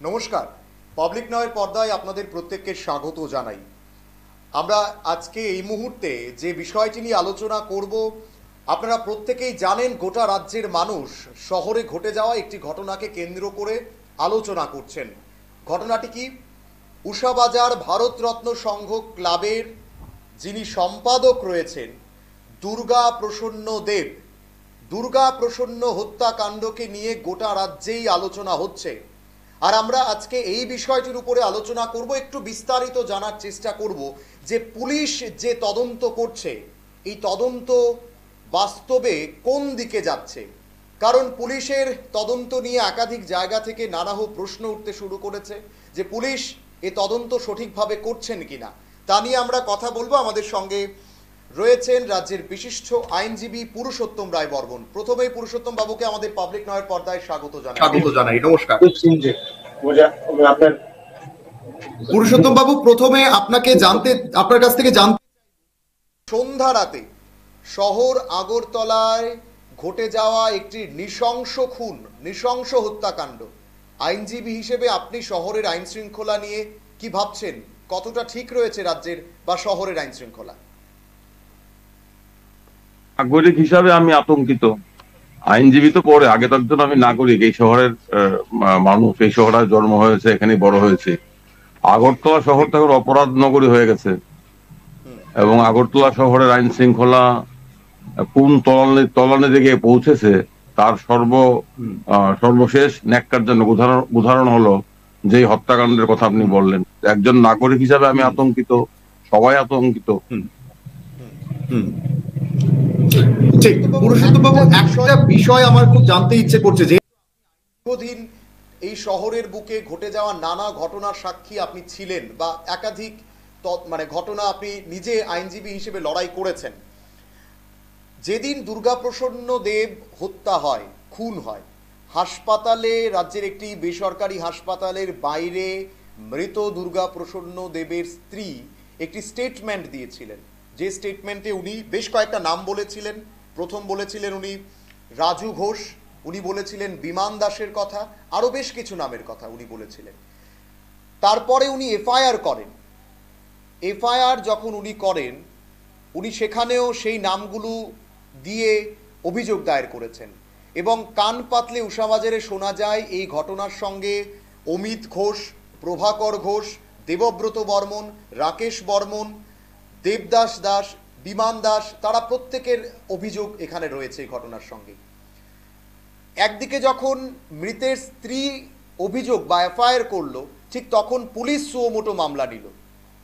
নমস্কার, পাবলিক নয়ের পর্দায় আপনাদের প্রত্যেককে স্বাগত জানাই। আমরা আজকে এই মুহূর্তে যে বিষয়টি নিয়ে আলোচনা করব, আপনারা প্রত্যেকেই জানেন গোটা রাজ্যের মানুষ শহরে ঘটে যাওয়া একটি ঘটনাকে কেন্দ্র করে আলোচনা করছেন। ঘটনাটি কি? উষাবাজার ভারতরত্ন সংঘ ক্লাবের যিনি সম্পাদক রয়েছেন দুর্গা প্রসন্ন দেব, দুর্গা প্রসন্ন হত্যাকাণ্ডকে নিয়ে গোটা রাজ্যেই আলোচনা হচ্ছে। আর আমরা আজকে এই বিষয়টির উপরে আলোচনা করব, একটু বিস্তারিত জানার চেষ্টা করব যে পুলিশ যে তদন্ত করছে এই তদন্ত বাস্তবে কোন দিকে যাচ্ছে। কারণ পুলিশের তদন্ত নিয়ে একাধিক জায়গা থেকে নানাহ প্রশ্ন উঠতে শুরু করেছে যে পুলিশ এ তদন্ত সঠিকভাবে করছেন কিনা। তা নিয়ে আমরা কথা বলবো। আমাদের সঙ্গে রয়েছেন রাজ্যের বিশিষ্ট আইনজীবী পুরুষোত্তম রায় বর্মন। প্রথমেই পুরুষোত্তম বাবুকে আমাদের পাবলিক নয়ের পর্দায় স্বাগত জানাই। নমস্কার পুরুষোত্তম বাবু, প্রথমে আপনার কাছ থেকে জানতে, সন্ধ্যা রাতে শহর আগরতলায় ঘটে যাওয়া একটি নৃশংস খুন, নৃশংস হত্যাকাণ্ড, আইনজীবী হিসেবে আপনি শহরের আইন শৃঙ্খলা নিয়ে কি ভাবছেন? কতটা ঠিক রয়েছে রাজ্যের বা শহরের আইন শৃঙ্খলা? নাগরিক হিসাবে আমি আতঙ্কিত। আইনজীবী তো পরে, আগে তো একজন আমি নাগরিক, এই শহরের মানুষ, এই শহরে জন্ম হয়েছে, এখানে বড় হয়েছে। আগরতলা শহর তো এখন অপরাধ নগরী হয়ে গেছে এবং আগরতলা শহরের আইন শৃঙ্খলা কোন তলানে দিকে পৌঁছেছে তার সর্বশেষ ন্যাক্কারজনক উদাহরণ হলো যে হত্যাকাণ্ডের কথা আপনি বললেন। একজন নাগরিক হিসাবে আমি আতঙ্কিত, সবাই আতঙ্কিত। ঠিক, পুরুষোত্তম বাবু, একটা বিষয় আমার খুব জানতে ইচ্ছে করছে যে দীর্ঘদিন এই শহরের বুকে ঘটে যাওয়া নানা ঘটনার সাক্ষী আপনি ছিলেন বা একাধিক ঘটনা আপনি নিজে আইনজীবী হিসেবে লড়াই করেছেন। যেদিন দুর্গাপ্রসন্ন দেব হত্যা হয়, খুন হয়, হাসপাতালে, রাজ্যের একটি বেসরকারি হাসপাতালের বাইরে মৃত দুর্গাপ্রসন্ন দেবের স্ত্রী একটি স্টেটমেন্ট দিয়েছিলেন, যে স্টেটমেন্টে উনি বেশ কয়েকটা নাম বলেছিলেন। প্রথম বলেছিলেন উনি রাজু ঘোষ, উনি বলেছিলেন বিমান দাসের কথা, আরও বেশ কিছু নামের কথা উনি বলেছিলেন। তারপরে উনি এফআইআর করেন। এফআইআর যখন উনি করেন, উনি সেখানেও সেই নামগুলো দিয়ে অভিযোগ দায়ের করেছেন এবং কান পাতলে উষাবাজারে শোনা যায় এই ঘটনার সঙ্গে অমিত ঘোষ, প্রভাকর ঘোষ, দেবব্রত বর্মন, রাকেশ বর্মন, দেবদাস দাস, বিমান দাস, তারা প্রত্যেকের অভিযোগ এখানে রয়েছে এই ঘটনার সঙ্গে। একদিকে যখন মৃতের স্ত্রী অভিযোগ বা এফআইআর করলো, ঠিক তখন পুলিশ সুমোটো মামলা নিল।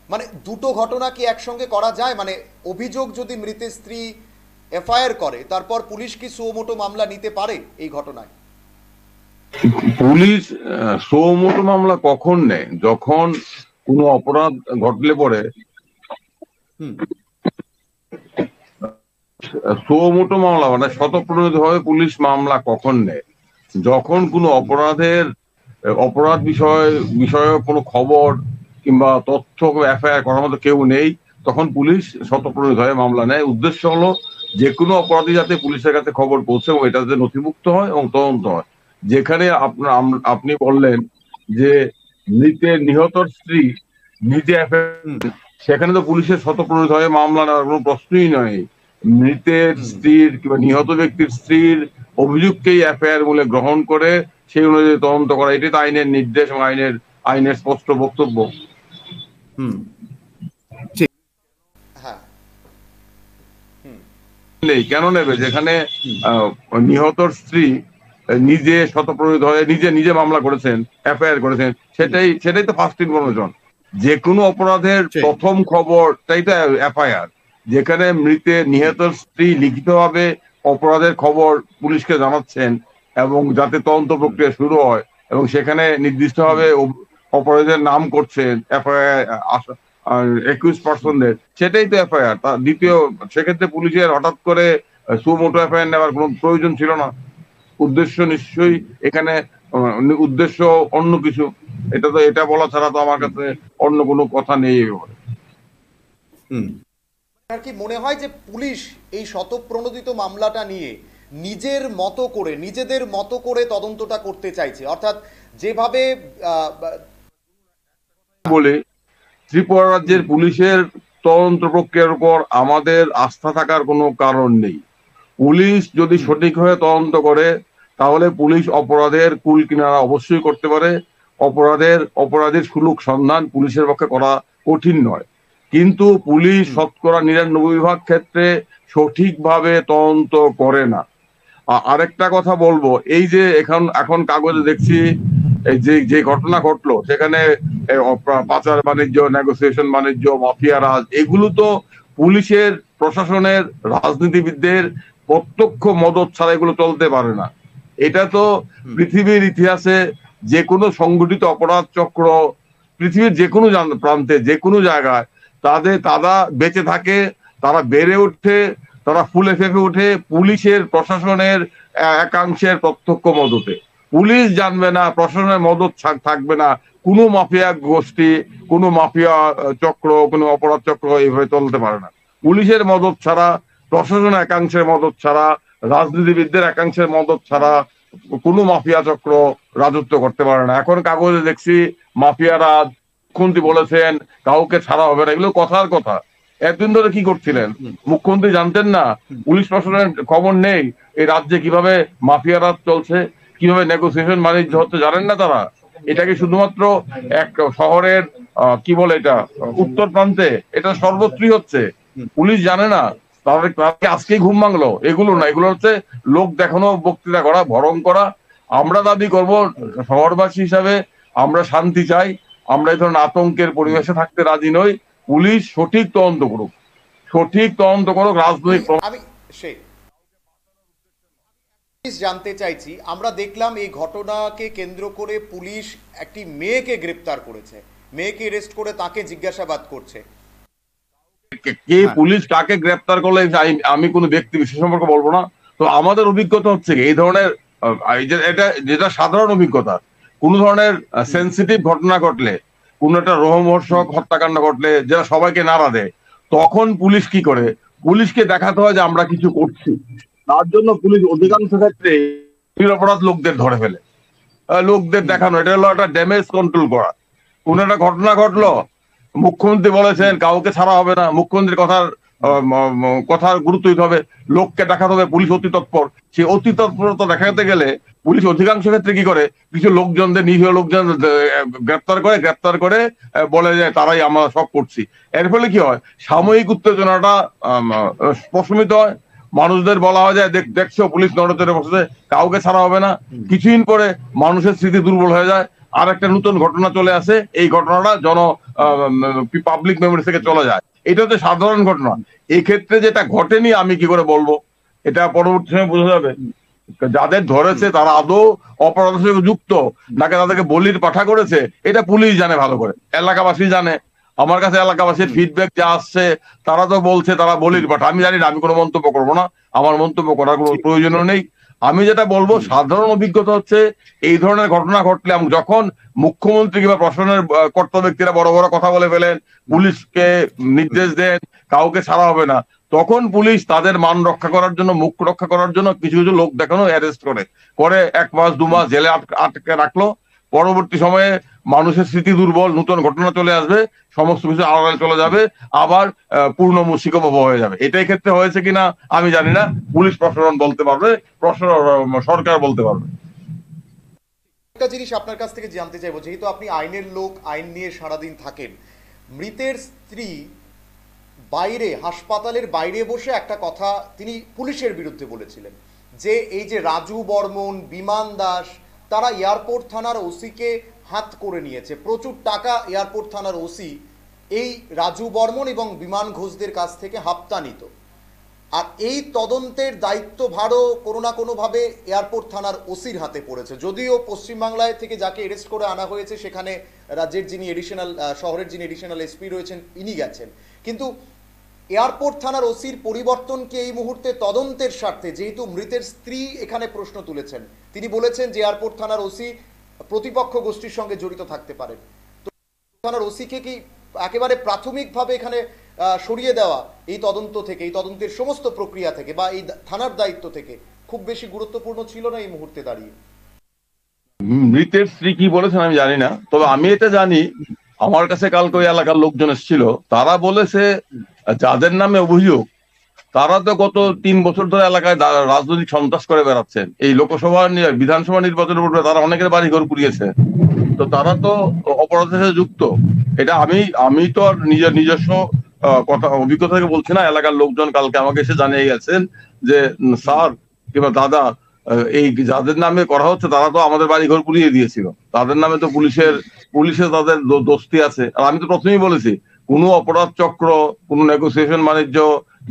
মানে দুটো ঘটনা কি একসঙ্গে করা যায়? মানে অভিযোগ যদি মৃতের স্ত্রী এফআইআর করে, তারপর পুলিশ কি সুমোটো মামলা নিতে পারে এই ঘটনায়? পুলিশ সুমোটো মামলা কখন নেয়? যখন কোনো অপরাধ ঘটলে পরে সুমোটো মামলা, মানে স্বতঃপ্রণোদিত ভাবে পুলিশ মামলা কখন নেয়? যখন কোনো অপরাধ বিষয়ে কোনো খবর কিংবা তথ্য এফআইআর করার মতো কেউ নেই, তখন পুলিশ স্বতঃপ্রণোদিত ভাবে মামলা নেয়। উদ্দেশ্য হলো যে কোনো অপরাধী যাতে পুলিশের কাছে খবর পৌঁছে এবং এটা যাতে নথিভুক্ত হয় এবং তদন্ত হয়। যেখানে আপনি বললেন যে নিহতর স্ত্রী নিজে সেখানে তো পুলিশের স্বতঃপ্রণোদিত ভাবে মামলা নেওয়ার কোনো প্রশ্নই নয়। মৃতের স্ত্রীর কিংবা নিহত ব্যক্তির স্ত্রীর অভিযোগকেই এফআইআর বলে গ্রহণ করে সেই অনুযায়ী তদন্ত করা, এটাই তো আইনের নির্দেশ এবং আইনের স্পষ্ট বক্তব্য। কেন নেবে? যেখানে নিহতর স্ত্রী নিজে স্বতঃপ্রণোদিত হয়ে নিজে মামলা করেছেন, এফআইআর করেছেন, সেটাই তো ফার্স্ট ইনফরমেশন। যে কোনো অপরাধের প্রথম খবরটাই তো এফআইআর, যেখানে নিহতর স্ত্রী লিখিতভাবে অপরাধের খবর পুলিশকে জানাচ্ছেন এবং যাতে তদন্ত প্রক্রিয়া শুরু হয় এবং সেখানে নির্দিষ্টভাবে অপরাধের নাম করছেন এফআইআর একুইজ পার্সনদের, সেটাই তো এফআইআর। দ্বিতীয়, সেক্ষেত্রে পুলিশের হঠাৎ করে সুমোটো এফআইআর নেওয়ার কোনো প্রয়োজন ছিল না। উদ্দেশ্য নিশ্চয়ই এখানে উদ্দেশ্য অন্য কিছু। এটা বলা ছাড়া তো আমার কাছে অন্য কোনো কথা নেই। আর কি মনে হয় যে পুলিশ এই স্বতঃপ্রণোদিত মামলাটা নিয়ে নিজের মতো করে, নিজেদের মতো করে তদন্তটা করতে চাইছে, অর্থাৎ যেভাবে বলে ত্রিপুরা রাজ্যের পুলিশের তদন্ত প্রক্রিয়ার উপর আমাদের আস্থা থাকার কোনো কারণ নেই। পুলিশ যদি সঠিকভাবে তদন্ত করে তাহলে পুলিশ অপরাধের কুল কিনারা অবশ্যই করতে পারে। অপরাধের সুলুক সন্ধান পুলিশের পক্ষে করা কঠিন নয়, কিন্তু পুলিশ শতকরা ৯৯% ক্ষেত্রে সঠিকভাবে তদন্ত করে না। আরেকটা কথা বলবো, এই যে এখন কাগজে দেখছি যে ঘটনা ঘটলো সেখানে পাচার বাণিজ্য, নেগোসিয়েশন বাণিজ্য, মাফিয়া রাজ, এগুলো তো পুলিশের, প্রশাসনের, রাজনীতিবিদদের প্রত্যক্ষ মদত ছাড়া এগুলো চলতে পারে না। এটা তো পৃথিবীর ইতিহাসে যে কোনো সংগঠিত অপরাধ চক্র পৃথিবীর যে কোনো প্রান্তে, যে কোনো জায়গায় তারা বেঁচে থাকে, তারা বেড়ে ওঠে, তারা ফুলে ফেঁপে ওঠে পুলিশের, প্রশাসনের একাংশের প্রত্যক্ষ মদতে। পুলিশ জানবে না, প্রশাসনের মদত থাকবে না, কোনো মাফিয়া গোষ্ঠী, কোনো মাফিয়া চক্র, কোনো অপরাধ চক্র এইভাবে চলতে পারে না। পুলিশের মদত ছাড়া, প্রশাসনের একাংশের মদত ছাড়া, রাজনীতিবিদদের একাংশের মদত ছাড়া কোনো মাফিয়া চক্র রাজত্ব করতে পারে না। এখন কাগজে দেখছি মাফিয়ারা, মুখ্যমন্ত্রী বলেছেন কাউকে ছাড়া হবে না, এগুলো কথার কথা। একদিন ধরে কি করছিলেন মুখ্যমন্ত্রী? জানতেন না? পুলিশ প্রশাসনের খবর নেই এই রাজ্যে কিভাবে মাফিয়া রাজ চলছে, কিভাবে নেগোসিয়েশন বাণিজ্য হচ্ছে? জানেন না তারা? এটা কি শুধুমাত্র এক শহরের কি বলে এটা উত্তর প্রান্তে? এটা সর্বত্রই হচ্ছে। পুলিশ জানে না? তাদেরকে আজকেই ঘুম ভাঙলো? এগুলো না, এগুলো হচ্ছে লোক দেখানো, বক্তৃতা করা, ভরং করা। আমরা দাবি করব শহরবাসী হিসাবে আমরা শান্তি চাই, আমরা এই ধরনের আতঙ্কের পরিবেশে থাকতে রাজি নই। পুলিশ সঠিক তদন্ত করুক, সঠিক তদন্ত করুক। রাজনৈতিক আমি জানতে চাইছি, আমরা দেখলাম এই ঘটনাকে কেন্দ্র করে পুলিশ একটি মেয়েকে গ্রেপ্তার করেছে, মেয়েকে অ্যারেস্ট করে তাকে জিজ্ঞাসাবাদ করছে। কে পুলিশ কাকে গ্রেপ্তার করলে আমি কোনো ব্যক্তি বিশেষ সম্পর্কে বলবো না। তো আমাদের অভিজ্ঞতা হচ্ছে এই ধরনের, যেটা সাধারণ অভিজ্ঞতা, কোন ধরনের সেন্সিটিভ ঘটনা ঘটলে, কোন একটা রোমহর্ষক হত্যাকাণ্ড ঘটলে, যেটা সবাইকে নাড়া দেয়, তখন পুলিশ কি করে? পুলিশকে দেখাতে হয় যে আমরা কিছু করছি। তার জন্য পুলিশ অধিকাংশ ক্ষেত্রে নিরপরাধ লোকদের ধরে ফেলে, লোকদের দেখানো। এটা হলো একটা ড্যামেজ কন্ট্রোল করা। কোন একটা ঘটনা ঘটলো, মুখ্যমন্ত্রী বলেছেন কাউকে ছাড়া হবে না, মুখ্যমন্ত্রীর কথার গুরুত্ব দিতে হবে, লোককে দেখাতে হবে পুলিশ অতি তৎপর। সেই অতি তৎপরতা দেখাতে গেলে পুলিশ অধিকাংশ ক্ষেত্রে কি করে? কিছু লোকজনদের, নিরীহ লোকজন গ্রেপ্তার করে বলে যে তারাই আমরা সব করছি। এর ফলে কি হয়? সাময়িক উত্তেজনাটা প্রশমিত হয়, মানুষদের বলা হয় যে দেখছো পুলিশ নড়চড়ে বসেছে, কাউকে ছাড়া হবে না। কিছুদিন পরে মানুষের স্মৃতি দুর্বল হয়ে যায়, আর একটা নতুন ঘটনা চলে আসে, এই ঘটনাটা পাবলিক মেমোরি থেকে চলে যায়। এটা হচ্ছে সাধারণ ঘটনা। এই ক্ষেত্রে যেটা ঘটেনি আমি কি করে বলবো? এটা পরবর্তী সময় বোঝা যাবে। যাদের ধরেছে তারা আদৌ অপরাধের সঙ্গে যুক্ত নাকি তাদেরকে বলির পাঠা করেছে, এটা পুলিশ জানে ভালো করে, এলাকাবাসী জানে। আমার কাছে এলাকাবাসীর ফিডব্যাক যা আসছে, তারা তো বলছে তারা বলির পাঠা। আমি জানি না, আমি কোনো মন্তব্য করবো না, আমার মন্তব্য করার কোনো প্রয়োজনও নেই। আমি যেটা বলবো, সাধারণ অভিজ্ঞতা হচ্ছে এই ধরনের ঘটনা ঘটলে, যখন মুখ্যমন্ত্রী কিংবা প্রশাসনের কর্তা ব্যক্তিরা বড় বড় কথা বলে ফেলেন, পুলিশকে নির্দেশ দেন কাউকে ছাড়া হবে না, তখন পুলিশ তাদের মান রক্ষা করার জন্য, মুখ রক্ষা করার জন্য কিছু কিছু লোক দেখানো, অ্যারেস্ট করে 1 মাস 2 মাস জেলে আটকে রাখলো। পরবর্তী সময়ে মানুষের স্মৃতি দুর্বল, নতুন ঘটনা চলে আসবে, সমস্ত কিছু আড়ালে চলে যাবে, আবার পূর্ণ মুশিকভ হয়ে যাবে। এটাই ক্ষেত্রে হয়েছে কিনা আমি জানি না, পুলিশ প্রশাসন বলতে পারবে, সরকার বলতে পারবে। একটা জিনিস আপনার কাছ থেকে জানতে চাইবো, যেহেতু আপনি আইনের লোক, আইন নিয়ে সারাদিন থাকেন, মৃতের স্ত্রী বাইরে, হাসপাতালের বাইরে বসে একটা কথা তিনি পুলিশের বিরুদ্ধে বলেছিলেন, যে এই যে রাজু বর্মন, বিমান দাস, তারা এয়ারপোর্ট থানার ওসিকে হাত করে নিয়েছে, প্রচুর টাকা এয়ারপোর্ট থানার ওসি এই রাজু বর্মন এবং বিমান ঘোষদের কাছ থেকে হাপ্তা নিত। আর এই তদন্তের দায়িত্বভারও কোনো না কোনোভাবে এয়ারপোর্ট থানার ওসির হাতে পড়েছে। যদিও পশ্চিমবাংলায় থেকে যাকে অ্যারেস্ট করে আনা হয়েছে সেখানে রাজ্যের যিনি এডিশনাল, শহরের যিনি এডিশনাল এসপি রয়েছেন ইনি গেছেন, কিন্তু এয়ারপোর্ট থানার ওসির পরিবর্তনকে এই মুহূর্তে তদন্তের স্বার্থে, যেহেতু মৃতের স্ত্রী এখানে প্রশ্ন তুলেছেন, তিনি বলেছেন যে এয়ারপোর্ট থানার ওসি প্রতিপক্ষ গোষ্ঠীর সঙ্গে জড়িত থাকতে পারেন, তো থানার ওসিকে কি একেবারে প্রাথমিকভাবে এখানে সরিয়ে দেওয়া এই তদন্ত থেকে, এই তদন্তের সমস্ত প্রক্রিয়া থেকে বা এই থানার দায়িত্ব থেকে খুব বেশি গুরুত্বপূর্ণ ছিল না এই মুহূর্তে দাঁড়িয়ে? মৃতের স্ত্রী কি বলেছেন আমি জানি না, তবে আমি এটা জানি, আমার কাছে কালকে ওই এলাকার লোকজন এসেছিল, তারা বলেছে যাদের নামে অভিযোগ তারা তো গত 3 বছর ধরে এলাকায় রাজনৈতিক সন্ত্রাস করে বেড়াচ্ছেন। এই লোকসভা বিধানসভা নির্বাচনের উপরে তারা অনেকের বাড়ি ঘর পুড়িয়েছে, তো তারা তো অপরাধের সাথে যুক্ত। এটা আমি তো আর নিজস্ব কথা অভিজ্ঞতা থেকে বলছি না, এলাকার লোকজন কালকে আমাকে এসে জানিয়ে গেছেন যে স্যার কিংবা দাদা, এই যাদের নামে করা হচ্ছে তারা তো আমাদের বাড়ি ঘর পুড়িয়ে দিয়েছিল, তাদের নামে তো পুলিশের তাদের দোস্তি আছে। আর আমি তো প্রথমেই বলেছি, কোনো অপরাধ চক্র, কোনো নেগোসিয়েশন বাণিজ্য,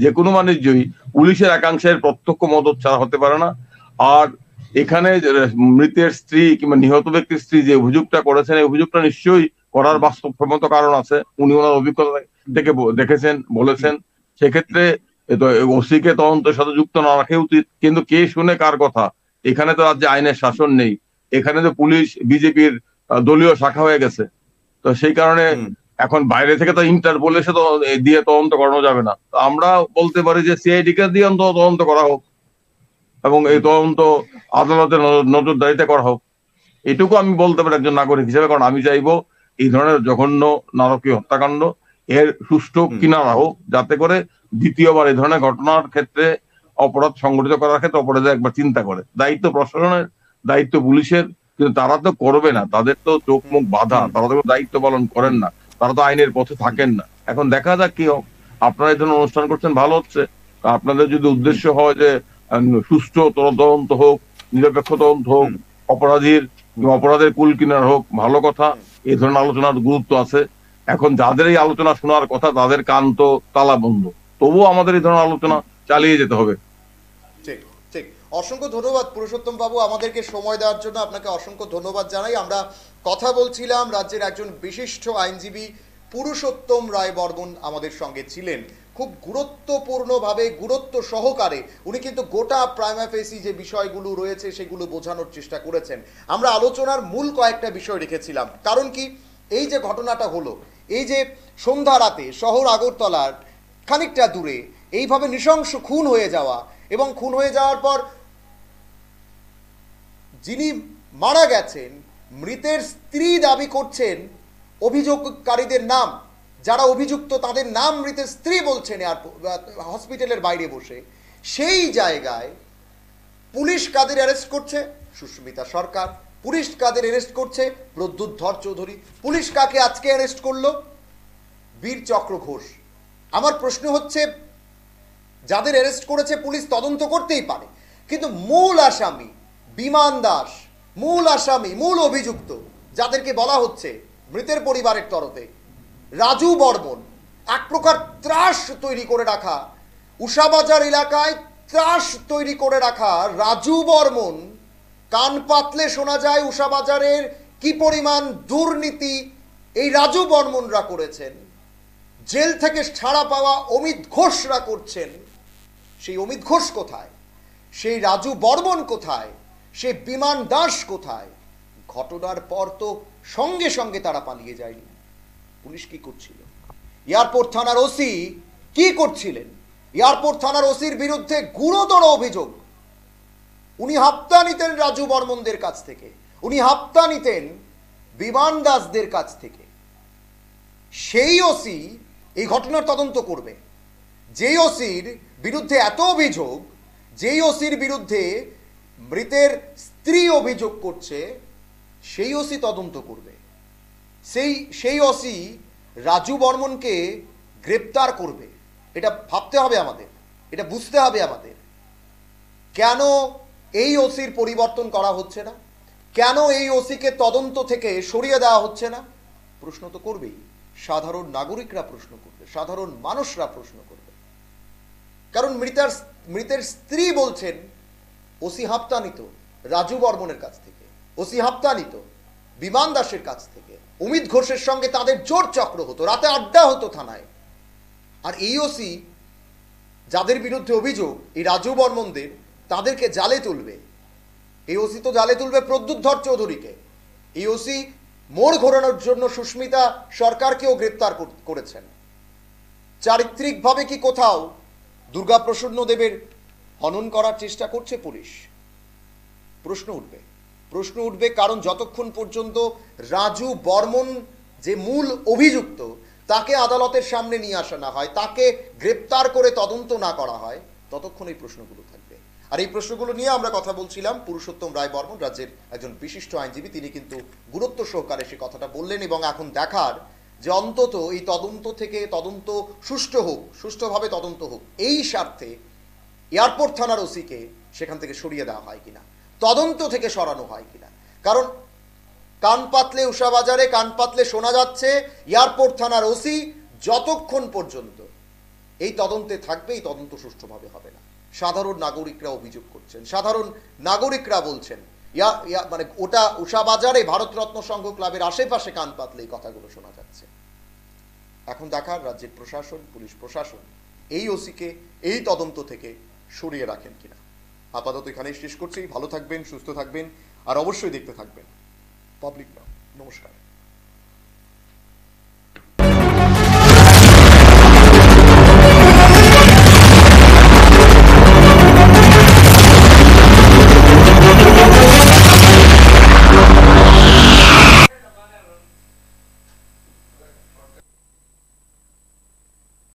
যে কোনো বাণিজ্যই পুলিশের একাংশের প্রত্যক্ষ মদত ছাড়া হতে পারে না। আর এখানে মৃতের স্ত্রী কিংবা নিহত ব্যক্তির স্ত্রী যে অভিযোগটা করেছেন, এই অভিযোগটা নিশ্চয়ই করার বাস্তবসম্মত কারণ আছে, উনি ওনার অভিজ্ঞতা থেকে দেখেছেন, বলেছেন। সেক্ষেত্রে ওসিকে তদন্তের সাথে যুক্ত না রাখা উচিত। কিন্তু কে শুনে কার কথা? এখানে তো রাজ্যে আইনের শাসন নেই, এখানে তো পুলিশ বিজেপির দলীয় শাখা হয়ে গেছে। তো সেই কারণে এখন বাইরে থেকে তো ইন্টারপোল এসে তো দিয়ে তদন্ত করানো যাবে না। আমরা বলতে পারি যে সিআইডি কে দিয়ে অন্তত তদন্ত করা হোক এবং এই তদন্ত আদালতের নজরদারিতে করা হোক, এটুকু আমি বলতে পারি একজন নাগরিক হিসেবে। কারণ আমি চাইবো এই ধরনের জঘন্য নারকীয় হত্যাকাণ্ড এর সুষ্ঠু কিনারা হোক, যাতে করে দ্বিতীয়বার এই ধরনের ঘটনার ক্ষেত্রে, অপরাধ সংগঠিত করার ক্ষেত্রে অপরাধে একবার চিন্তা করে। দায়িত্ব প্রশাসনের, দায়িত্ব পুলিশের, কিন্তু তারা তো করবে না, তাদের তো চোখ মুখ বাঁধা, তারা তো দায়িত্ব পালন করেন না, তারা তো আইনের পথে থাকেন না। এখন দেখা যাক কি হোক। আপনারা এই ধরনের অনুষ্ঠান করছেন, ভালো হচ্ছে। আপনাদের যদি উদ্দেশ্য হয় যে সুষ্ঠু তদন্ত হোক, নিরপেক্ষ তদন্ত হোক, অপরাধের কুল কিনার হোক, ভালো কথা। এই ধরনের আলোচনার গুরুত্ব আছে। এখন যাদের এই আলোচনা শোনার কথা তাদের কান তো তালা বন্ধ, তবুও আমাদের এই ধরনের আলোচনা চালিয়ে যেতে হবে। ঠিক ঠিক। অসংখ্য ধন্যবাদ পুরুষোত্তম বাবু, আমাদেরকে সময় দেওয়ার জন্য আপনাকে অসংখ্য ধন্যবাদ জানাই। আমরা কথা বলছিলাম রাজ্যের একজন বিশিষ্ট আইনজীবী পুরুষোত্তম রায় বর্মন আমাদের সঙ্গে ছিলেন। খুব গুরুত্বপূর্ণভাবে, গুরুত্ব সহকারে উনি কিন্তু গোটা প্রাইমা ফেসি যে বিষয়গুলো রয়েছে সেগুলো বোঝানোর চেষ্টা করেছেন। আমরা আলোচনার মূল কয়েকটা বিষয় রেখেছিলাম। কারণ কি, এই যে ঘটনাটা হলো, এই যে সন্ধ্যা রাতে শহর আগরতলার খানিকটা দূরে এইভাবে নৃশংস খুন হয়ে যাওয়া, এবং খুন হয়ে যাওয়ার পর যিনি মারা গেছেন, মৃতের স্ত্রী দাবি করছেন অভিযোগকারীদের নাম, যারা অভিযুক্ত তাদের নাম মৃতের স্ত্রী বলছেন আর হসপিটালের বাইরে বসে। সেই জায়গায় পুলিশ কাদের অ্যারেস্ট করছে? সুস্মিতা সরকার। পুলিশ কাদের অ্যারেস্ট করছে? প্রদ্যুৎ ধর চৌধুরী। পুলিশ কাকে আজকে অ্যারেস্ট করলো? বীর চক্র ঘোষ। আমার প্রশ্ন হচ্ছে, যাদের অ্যারেস্ট করেছে পুলিশ তদন্ত করতেই পারে, কিন্তু মূল আসামি বিমান দাস, মূল আসামি, মূল অভিযুক্ত যাদেরকে বলা হচ্ছে মৃতের পরিবারের তরফে, রাজু বর্মন, এক প্রকার ত্রাস তৈরি করে রাখা, উষাবাজার এলাকায় ত্রাস তৈরি করে রাখা রাজু বর্মন, কান পাতলে শোনা যায় উষাবাজারের কি পরিমাণ দুর্নীতি এই রাজু বর্মনরা করেছেন। জেল থেকে ছাড়া পাওয়া অমিত ঘোষরা করছেন। সেই অমিত ঘোষ কোথায়? সেই রাজু বর্মন কোথায়? সেই বিমান দাস কোথায়? ঘটনার পর তো সঙ্গে সঙ্গে তারা পালিয়ে যায়নি। পুলিশ কি করছিল? এয়ারপোর্ট থানার ওসি কি করছিলেন? এয়ারপোর্ট থানার ওসির বিরুদ্ধে গুরুতর অভিযোগ। উনি হাপ্তা নিতেন রাজু বর্মনদের কাছ থেকে, উনি হাপ্তা নিতেন বিমান দাসদের কাছ থেকে। সেই ওসি এই ঘটনার তদন্ত করবে। যেই ওসির বিরুদ্ধে এত অভিযোগ, যেই ওসির বিরুদ্ধে মৃতের স্ত্রী অভিযোগ করছে, সেই ওসি তদন্ত করবে। সেই ওসি রাজু বর্মনকে গ্রেপ্তার করবে। এটা ভাবতে হবে আমাদের, এটা বুঝতে হবে আমাদের। কেন এই ওসির পরিবর্তন করা হচ্ছে না? কেন এই ওসিকে তদন্ত থেকে সরিয়ে দেওয়া হচ্ছে না? প্রশ্ন তো করবেই। সাধারণ নাগরিকরা প্রশ্ন করবে, সাধারণ মানুষরা প্রশ্ন করবে। কারণ মৃতের স্ত্রী বলছেন ওসি হাপ্তা নিত রাজু বর্মনের কাছ থেকে, ওসি হাপ্তা নিত বিমান দাসের কাছ থেকে, অমিত ঘোষের সঙ্গে তাদের জোর চক্র হতো, রাতে আড্ডা হতো থানায়। আর এই ওসি যাদের বিরুদ্ধে অভিযোগ, এই রাজু বর্মনদের, তাদেরকে জালে তুলবে। এই ওসি তো জালে তুলবে প্রদ্যুৎ ধর চৌধুরীকে। এই ওসি মোড় ঘোরানোর জন্য সুস্মিতা সরকারকেও গ্রেপ্তার করেছেন। চারিত্রিকভাবে কি কোথাও দুর্গাপ্রসন্ন দেবের হনন করার চেষ্টা করছে পুলিশ? প্রশ্ন উঠবে কারণ যতক্ষণ পর্যন্ত রাজু বর্মন যে মূল অভিযুক্ত তাকে আদালতের সামনে নিয়ে আসা না হয়, তাকে গ্রেপ্তার করে তদন্ত না করা হয়, ততক্ষণ এই প্রশ্নগুলো থাকবে। আর এই প্রশ্নগুলো নিয়ে আমরা কথা বলছিলাম। পুরুষোত্তম রায় বর্মন রাজ্যের একজন বিশিষ্ট আইনজীবী, তিনি কিন্তু গুরুত্ব সহকারে সে কথাটা বললেন এবং এখন দেখার যে অন্তত এই তদন্ত থেকে তদন্ত সুষ্ঠুভাবে তদন্ত হোক, এই স্বার্থে এয়ারপোর্ট থানার ওসিকে সেখান থেকে সরিয়ে দেওয়া হয় কিনা, তদন্ত থেকে সরানো হয় কিনা। কারণ কান পাতলে উষাবাজারে কান পাতলে শোনা যাচ্ছে এয়ারপোর্ট থানার ওসি যতক্ষণ পর্যন্ত এই তদন্তে থাকবে, এই তদন্ত সুষ্ঠুভাবে হবে না। সাধারণ নাগরিকরা অভিযোগ করছেন, সাধারণ নাগরিকরা বলছেন মানে ওটা উষাবাজারে ভারতরত্ন সংঘ ক্লাবের আশেপাশে কান পাতলে এই কথাগুলো শোনা যাচ্ছে। এখন দেখার রাজ্যের প্রশাসন, পুলিশ প্রশাসন এই ওসিকে এই তদন্ত থেকে সরিয়ে রাখেন কিনা। আপাতত এখানেই শেষ করছি। ভালো থাকবেন, সুস্থ থাকবেন, আর অবশ্যই দেখতে থাকবেন পাবলিক নাও। নমস্কার।